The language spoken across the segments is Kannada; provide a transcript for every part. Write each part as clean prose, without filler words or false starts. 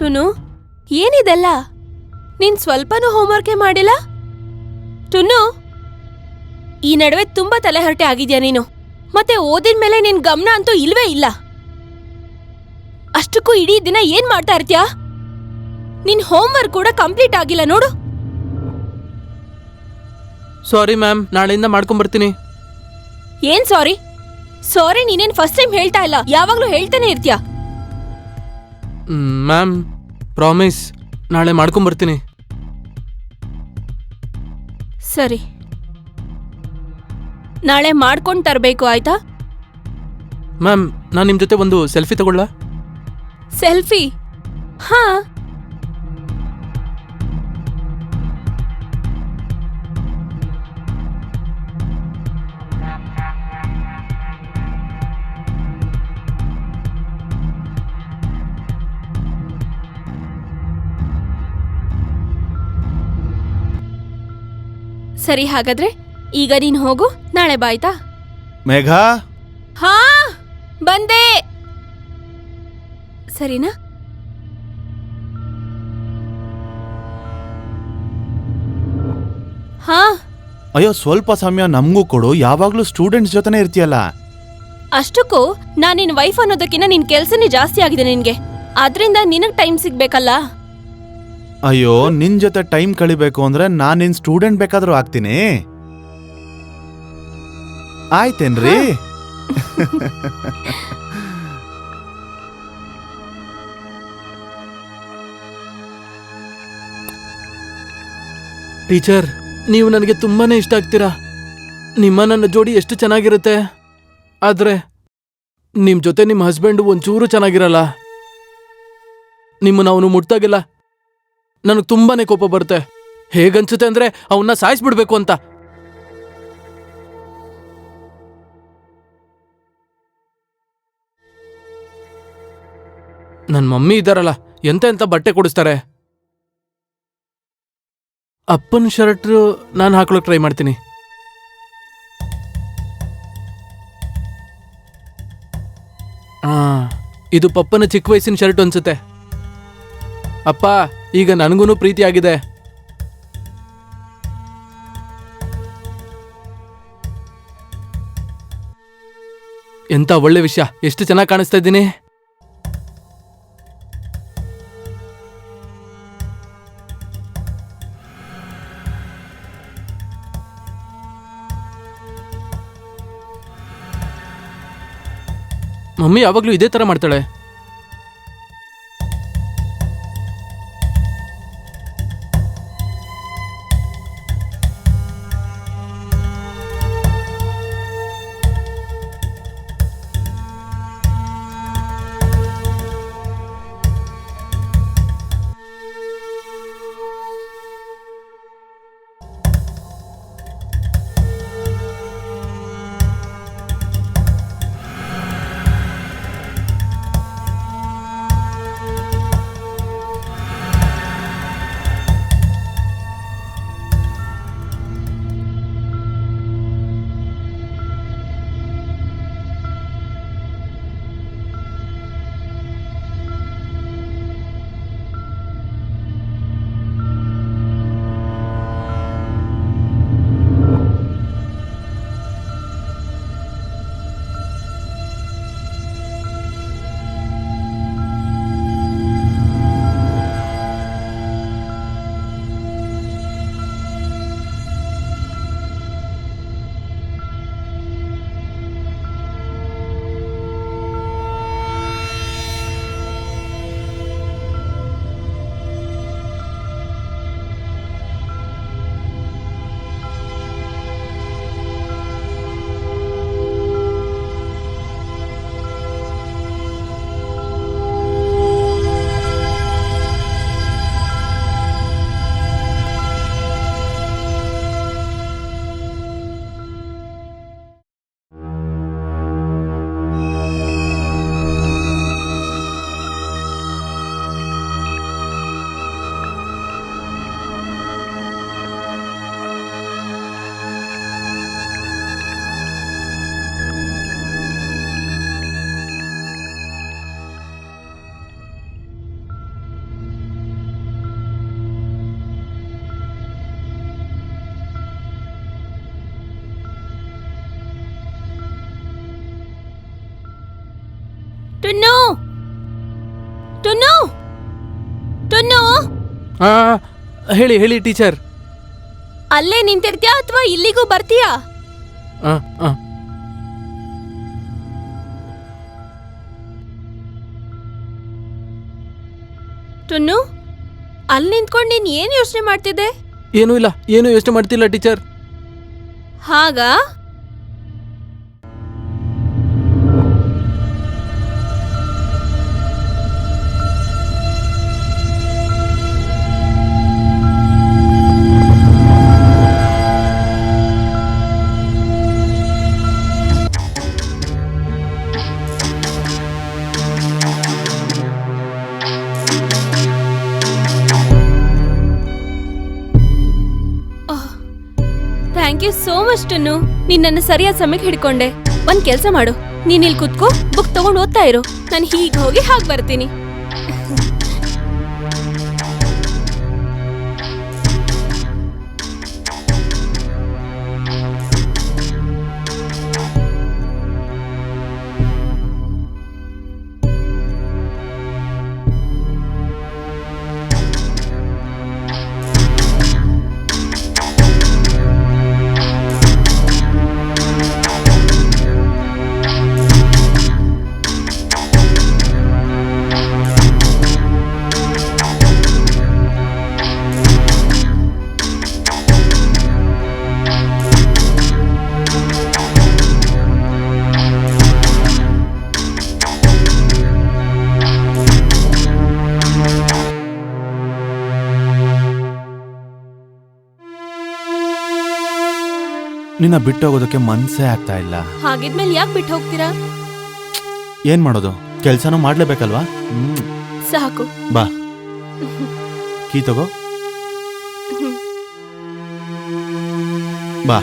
ಟುನು, ಏನಿದೆಲ್ಲ? ನೀನ್ ಸ್ವಲ್ಪನೂ ಹೋಮ್ವರ್ಕೇ ಮಾಡಿಲ್ಲ? ಟುನು, ಈ ನಡುವೆ ತುಂಬಾ ತಲೆಹರಟೆ ಆಗಿದ್ಯಾ ನೀನು. ಮತ್ತೆ ಓದಿನ ಮೇಲೆ ನಿನ್ ಗಮನ ಅಂತೂ ಇಲ್ವೇ ಇಲ್ಲ. ಅಷ್ಟಕ್ಕೂ ಇಡೀ ದಿನ ಏನ್ ಮಾಡ್ತಾ ಇರ್ತೀಯಾ? ನಿನ್ ಹೋಮ್ವರ್ಕ್ ಕೂಡ ಕಂಪ್ಲೀಟ್ ಆಗಿಲ್ಲ ನೋಡು. ಸಾರಿ ಮ್ಯಾಮ್, ನಾಳೆಯಿಂದ ಮಾಡ್ಕೊಂಡ್ಬರ್ತೀನಿ. ಏನ್ ಸಾರಿ? ಸಾರಿ ನೀನೇನ್ ಫಸ್ಟ್ ಟೈಮ್ ಹೇಳ್ತಾ ಇಲ್ಲ, ಯಾವಾಗ್ಲೂ ಹೇಳ್ತಾನೆ ಇರ್ತೀಯ. ಮ್ಯಾಮ್, ಪ್ರಾಮಿಸ್, ನಾಳೆ ಮಾಡ್ಕೊಂಡ್ಬರ್ತೀನಿ. ಸರಿ, ನಾಳೆ ಮಾಡ್ಕೊಂಡ್ ತರ್ಬೇಕು, ಆಯ್ತಾ? ಮ್ಯಾಮ್, ನಾನು ನಿಮ್ಮ ಜೊತೆ ಒಂದು ಸೆಲ್ಫಿ ತಗೊಳ್ಳ? ಸೆಲ್ಫಿ? ಹಾ. ಸರಿ, ಹಾಗಾದ್ರೆ ಈಗ ನೀನ್ ಹೋಗು, ನಾಳೆ ಬಾಯ್ತಾ? ಮೇಘಾ, ಹಾ ಬಂದೆ. ಸರಿನಾ? ಹಾ. ಅಯ್ಯೋ ಸ್ವಲ್ಪ ಸಮಯ ನಮಗೂ ಕೊಡು, ಯಾವಾಗ್ಲೂ ಸ್ಟೂಡೆಂಟ್ಸ್ ಜೊತೆನೇ ಇರ್ತೀಯಲ್ಲ. ಅಷ್ಟಕ್ಕೂ ನಾನ್ ನಿನ್ ವೈಫ್ ಅನ್ನೋದಕ್ಕಿಂತ ನಿನ್ ಕೆಲ್ಸನೇ ಜಾಸ್ತಿ ಆಗಿದೆ ನಿನ್ಗೆ. ಆದ್ರಿಂದ ನಿನಗ್ ಟೈಮ್ ಸಿಗ್ಬೇಕಲ್ಲ. ಅಯ್ಯೋ, ನಿನ್ ಜೊತೆ ಟೈಮ್ ಕಳಿಬೇಕು ಅಂದ್ರೆ ನಾನ್ ನಿನ್ ಸ್ಟೂಡೆಂಟ್ ಬೇಕಾದ್ರೂ ಆಗ್ತೀನಿ. ಆಯ್ತೇನ್ರಿ? ಟೀಚರ್, ನೀವು ನನಗೆ ತುಂಬಾನೇ ಇಷ್ಟ ಆಗ್ತೀರಾ. ನನ್ನ ಜೋಡಿ ಎಷ್ಟು ಚೆನ್ನಾಗಿರುತ್ತೆ. ಆದ್ರೆ ನಿಮ್ ಜೊತೆ ನಿಮ್ಮ ಹಸ್ಬೆಂಡ್ ಒಂಚೂರು ಚೆನ್ನಾಗಿರಲ್ಲ. ನಿಮ್ಮನ್ನ ಅವನು ಮುಟ್ತಾಗಿಲ್ಲ ನನಗೆ ತುಂಬಾನೇ ಕೋಪ ಬರುತ್ತೆ. ಹೇಗನ್ಸುತ್ತೆ ಅಂದ್ರೆ ಅವನ್ನ ಸಾಯಿಸ್ಬಿಡ್ಬೇಕು ಅಂತ. ನನ್ನ ಮಮ್ಮಿ ಇದ್ದಾರಲ್ಲ, ಎಂತ ಬಟ್ಟೆ ಕೊಡಿಸ್ತಾರೆ. ಅಪ್ಪನ ಶರ್ಟ್ ನಾನು ಹಾಕೊಳ್ಳೋಕೆ ಟ್ರೈ ಮಾಡ್ತೀನಿ. ಇದು ಪಪ್ಪನ ಚಿಕ್ಕ ವಯಸ್ಸಿನ ಶರ್ಟ್ ಅನ್ಸುತ್ತೆ. ಅಪ್ಪ, ಈಗ ನನಗೂ ಪ್ರೀತಿ ಆಗಿದೆ. ಎಂತ ಒಳ್ಳೆ ವಿಷಯ, ಎಷ್ಟು ಚೆನ್ನಾಗಿ ಕಾಣಿಸ್ತಾ ಇದ್ದೀನಿ. ಮಮ್ಮಿ ಯಾವಾಗ್ಲೂ ಇದೇ ತರ ಮಾಡ್ತಾಳೆ. ಆ, ಹೇಳಿ ಹೇಳಿ ಟೀಚರ್. ಅಲ್ಲೇ ನಿಂತಿರ್ತೀಯಾ ಅಥವಾ ಇಲ್ಲಿಗೂ ಬರ್ತೀಯಾ? ಆ, ಆ. ಟುನ್ನು, ಅಲ್ಲಿ ನಿಂತ್ಕೊಂಡು ನೀನ್ ಏನ್ ಯೋಚನೆ ಮಾಡ್ತಿದ್ದೆ? ಏನೂ ಇಲ್ಲ, ಏನು ಯೋಚನೆ ಮಾಡ್ತಿಲ್ಲ ಟೀಚರ್. ಹಾಗಾ? ಥ್ಯಾಂಕ್ ಯು ಸೋ ಮಚ್ ಟನ್ನು. ನೀನ್ ನನ್ನ ಸರಿಯಾದ ಸಮಯಕ್ಕೆ ಹಿಡ್ಕೊಂಡೆ. ಒಂದ್ ಕೆಲ್ಸ ಮಾಡು, ನೀನ್ ಇಲ್ಲಿ ಕುತ್ಕೋ, ಬುಕ್ ತಗೊಂಡು ಓದ್ತಾ ಇರು. ನಾನು ಹೀಗ್ ಹೋಗಿ ಹಾಗೆ ಬರ್ತೀನಿ. ನಿನ್ನ ಬಿಟ್ಟೋಗೋದಕ್ಕೆ ಮನ್ಸೇ ಆಗ್ತಾ ಇಲ್ಲ. ಹಾಗಿದ್ಮೇಲೆ ಯಾಕೆ ಬಿಟ್ಟು ಹೋಗ್ತೀರಾ? ಏನ್ ಮಾಡೋದು, ಕೆಲ್ಸನೂ ಮಾಡ್ಲೇಬೇಕಲ್ವಾ? ಸಾಕು, ಬಾ, ಕೀ ತಗೋ. ಬಾ.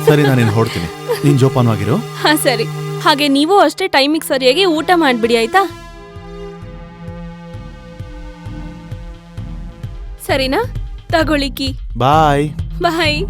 ಸರಿ, ನಾನು ಹೊಡ್ತೀನಿ, ನೀನ್ ಜೋಪಾನವಾಗಿರು. ಹಾ ಸರಿ. ಹಾಗೆ ನೀವು ಅಷ್ಟೇ ಟೈಮಿಗೆ ಸರಿಯಾಗಿ ಊಟ ಮಾಡ್ಬಿಡಿ, ಆಯ್ತಾ? ಸರಿನಾ? ತಗೊಳ್ಳಿ ಕೀ. ಬಾಯ್. ಬಾಯ್.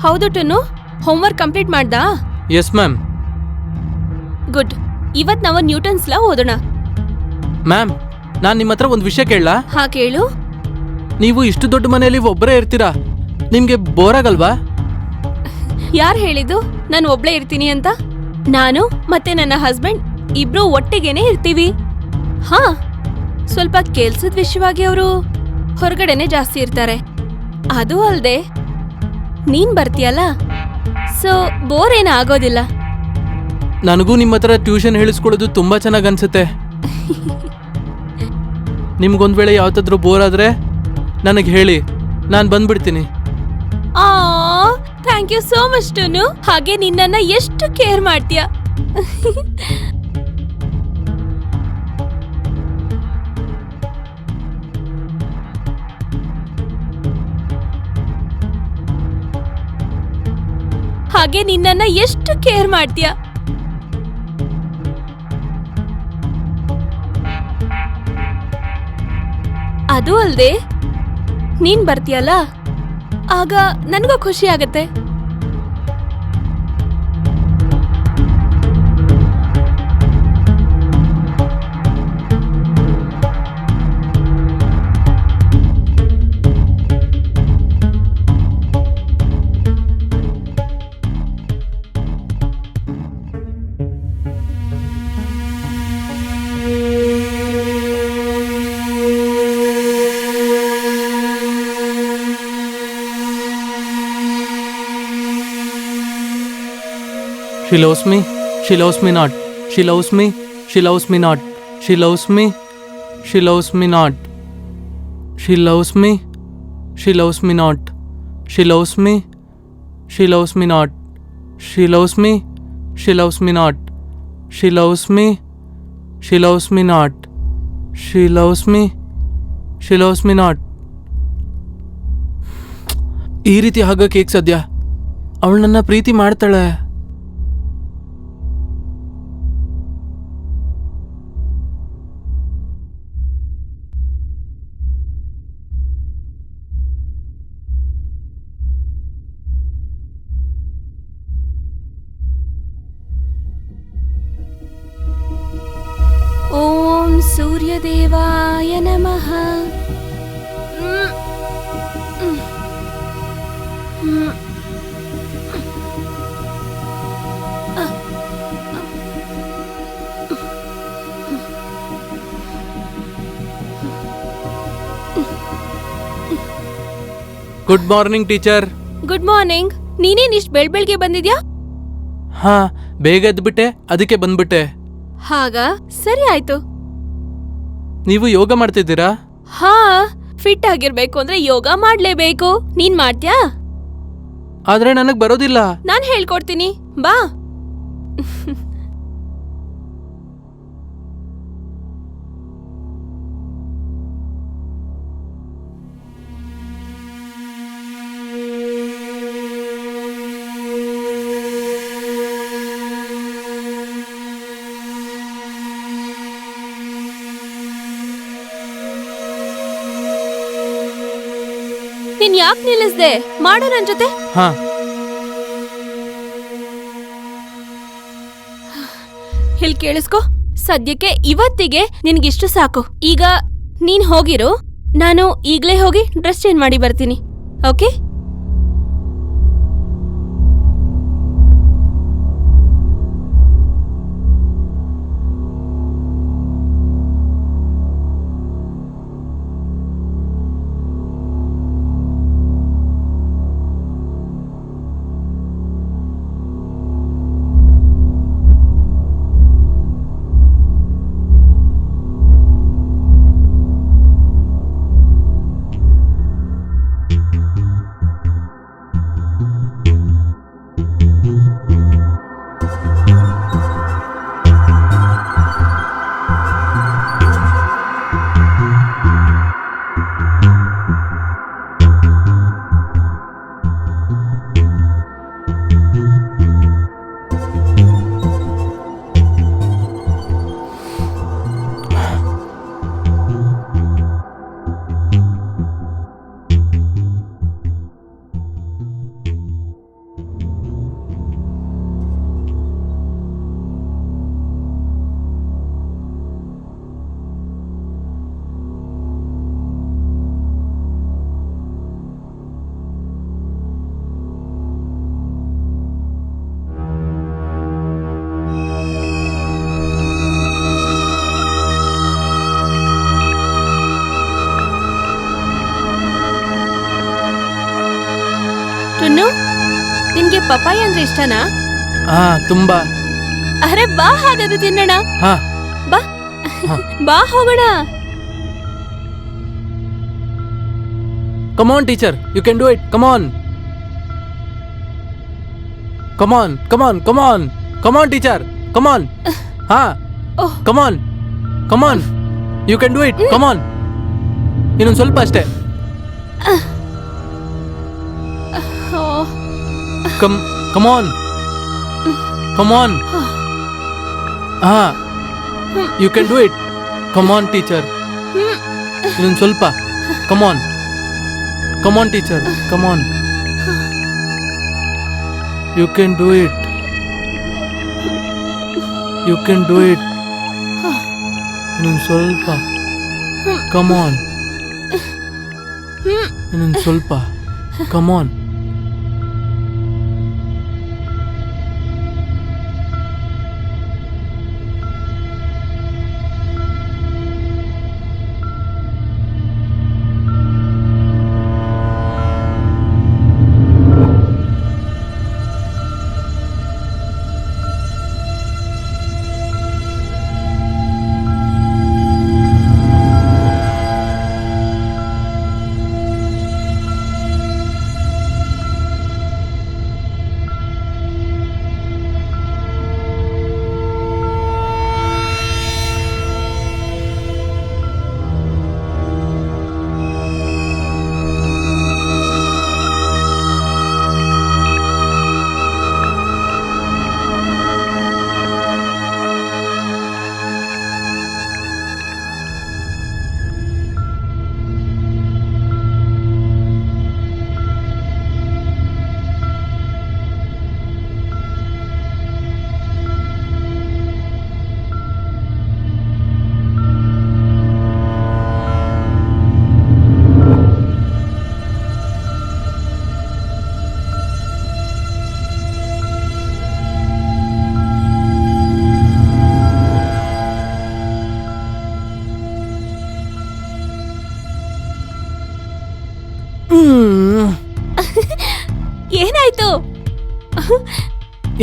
ಹೌದು ಟನ್ನು, ಹೋಮ್ವರ್ಕ್ ಕಂಪ್ಲೀಟ್ ಮಾಡ್ದಾ? Yes ma'am. ಗುಡ್. ಇವತ್ ನಾವು ನ್ಯೂಟನ್ಸ್ ಲಾ ಓದೋಣ. ಮ್ಯಾಮ್, ನಾನು ನಿಮ್ಮ ಹತ್ರ ಒಂದು ವಿಷಯ ಕೇಳಲಾ? ಹಾ ಕೇಳು. ನೀವು ಇಷ್ಟು ದೊಡ್ಡ ಮನೆಯಲ್ಲಿ ಒಬ್ಬರೇ ಇರ್ತೀರಾ, ನಿಮ್ಗೆ ಬೋರ್ ಆಗಲ್ವಾ? ಯಾರು ಹೇಳಿದ್ದು ನಾನು ಒಬ್ಳೇ ಇರ್ತೀನಿ ಅಂತ? ನಾನು ಮತ್ತೆ ನನ್ನ ಹಸ್ಬೆಂಡ್ ಇಬ್ರು ಒಟ್ಟಿಗೆನೆ ಇರ್ತೀವಿ. ಹಾ, ಸ್ವಲ್ಪ ಕೆಲ್ಸದ ವಿಷಯವಾಗಿ ಅವರು ಹೊರಗಡೆನೆ ಜಾಸ್ತಿ ಇರ್ತಾರೆ. ಅದು ಅಲ್ದೆ ನೀನ್ ಬರ್ತೀಯಲ್ಲ, ಸೊ ಬೋರ್ ಏನ ಆಗೋದಿಲ್ಲ. ನನಗೂ ನಿಮ್ಮ ಹತ್ರ ಟ್ಯೂಷನ್ ಹೇಳಿಸ್ಕೊಳ್ಳೋದು ತುಂಬಾ ಚೆನ್ನಾಗಿ ಅನ್ಸುತ್ತೆ. ನಿಮ್ಗೊಂದ್ ವೇಳೆ ಯಾವತ್ತಾದ್ರೂ ಬೋರ್ ಆದ್ರೆ ನನಗೆ ಹೇಳಿ, ನಾನು ಬಂದ್ಬಿಡ್ತೀನಿ. ಆ ಥ್ಯಾಂಕ್ ಯು ಸೋ ಮಚ್ ಟುನು. ಹಾಗೆ ನಿನ್ನನ್ನ ಎಷ್ಟು ಕೇರ್ ಮಾಡ್ತೀಯ. ಹಾಗೆ ನಿನ್ನನ್ನ ಎಷ್ಟು ಕೇರ್ ಮಾಡ್ತೀಯ. ಅದು ಅಲ್ದೆ ನೀನ್ ಬರ್ತೀಯಲ್ಲ, ಆಗ ನನಗೂ ಖುಷಿ ಆಗತ್ತೆ. She loves me, she loves me not. She loves me, she loves me not. She loves me, she loves me not. She loves me, she loves me not. She loves me, she loves me not. She loves me, she loves me not. She loves me, she loves me not. She loves me. She loves me not. ಈ ರೀತಿ ಆಗಕ್ಕೆ ಹೇಗೆ ಸಾಧ್ಯ? ಅವಳು ನನ್ನ ಪ್ರೀತಿ ಮಾಡ್ತಾಳೆ. ಓಂ ಸೂರ್ಯದೇವಾಯ ನಮಃ. Good morning teacher. Good morning. ನೀನೇನ್ ಇಷ್ಟು ಬೆಳ್ಬೆಳ್ಗೆ ಬಂದಿದ್ಯಾ? ಹಾ, ಬೇಗ ಎದ್ಬಿಟ್ಟೆ, ಅದಕ್ಕೆ ಬಂದ್ಬಿಟ್ಟೆ. ಹಾಗ ಸರಿ ಆಯ್ತು. ನೀವು ಯೋಗ ಮಾಡ್ತಿದ್ದೀರಾ? ಹಾ, ಫಿಟ್ ಆಗಿರ್ಬೇಕು ಅಂದ್ರೆ ಯೋಗ ಮಾಡ್ಲೇಬೇಕು. ನೀನ್ ಮಾಡ್ತ್ಯಾ? ಆದ್ರೆ ನನಗ್ ಬರೋದಿಲ್ಲ. ನಾನ್ ಹೇಳ್ಕೊಡ್ತೀನಿ, ಬಾ. ನೀನ್ ಯಾಕೆ ನಿಲ್ಲಿಸ್ದೆ? ಮಾಡೋ ನನ್ ಜೊತೆ. ಹಾ. ಇಲ್ಲಿ ಕೇಳಿಸ್ಕೊ, ಸದ್ಯಕ್ಕೆ ಇವತ್ತಿಗೆ ನಿನ್ಗಿಷ್ಟು ಸಾಕು. ಈಗ ನೀನ್ ಹೋಗಿರು, ನಾನು ಈಗ್ಲೇ ಹೋಗಿ ಡ್ರೆಸ್ ಚೇಂಜ್ ಮಾಡಿ ಬರ್ತೀನಿ. ಓಕೆ? ಟುನ್ನು, ನಿನ್ಗೆ ಪಪಾಯ ಅಂದ್ರೆ ಇಷ್ಟನಾ? ಹಾ, ತುಂಬಾ. ಅರೆ ಬಾ, ಹಾಗಾದ್ರೆ ತಿನ್ನೋಣ. ಹಾ, ಬಾ ಬಾ, ಹೋಗೋಣ. come on teacher, you can do it, come on. Come on, come on, come on, come on teacher, come on. Ha, come on, come on, you can do it, come on. ಇನ್ನೊಂದು ಸ್ವಲ್ಪ ಅಷ್ಟೇ. Come on, come on. Ha, you can do it, come on teacher. ಇನ್ನೊಂದು ಸ್ವಲ್ಪ, come on. Come on teacher, come on. You can do it. You can do it. ಇನ್ನೊಂದು ಸ್ವಲ್ಪ. Come on. ಇನ್ನೊಂದು ಸ್ವಲ್ಪ. Come on.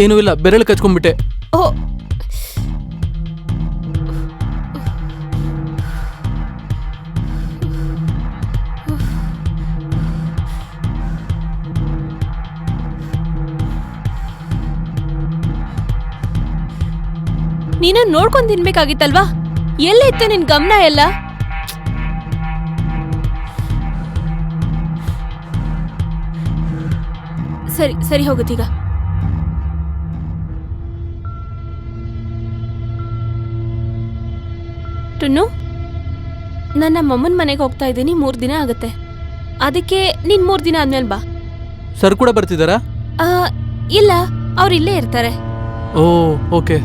ಏನೂ ಇಲ್ಲ, ಬೆರಳು ಕಚ್ಕೊಂಡ್ಬಿಟ್ಟೆ. ಓ ನೀನು ನೋಡ್ಕೊಂಡ್ ತಿನ್ಬೇಕಾಗಿತ್ತಲ್ವಾ? ಎಲ್ಲೇ ಇತ್ತು ನಿನ್ ಗಮನ ಎಲ್ಲ? ಸರಿ ಸರಿ ಹೋಗುತ್ತೀಗ. ಟುನ್ನು, ನನ್ನ ಮಮ್ಮನ ಮನೆಗೆ ಹೋಗ್ತಾ ಇದ್ದೀನಿ, 3 ದಿನ ಆಗುತ್ತೆ. ಅದಕ್ಕೆ ನೀನ್ 3 ದಿನ ಆದ್ಮೇಲೆ ಬಾ. ಸರ್ ಕೂಡ ಬರ್ತಿದ್ದಾರಾ? ಇಲ್ಲ, ಅವ್ರು ಇಲ್ಲೇ ಇರ್ತಾರೆ. ಓ ಓಕೆ.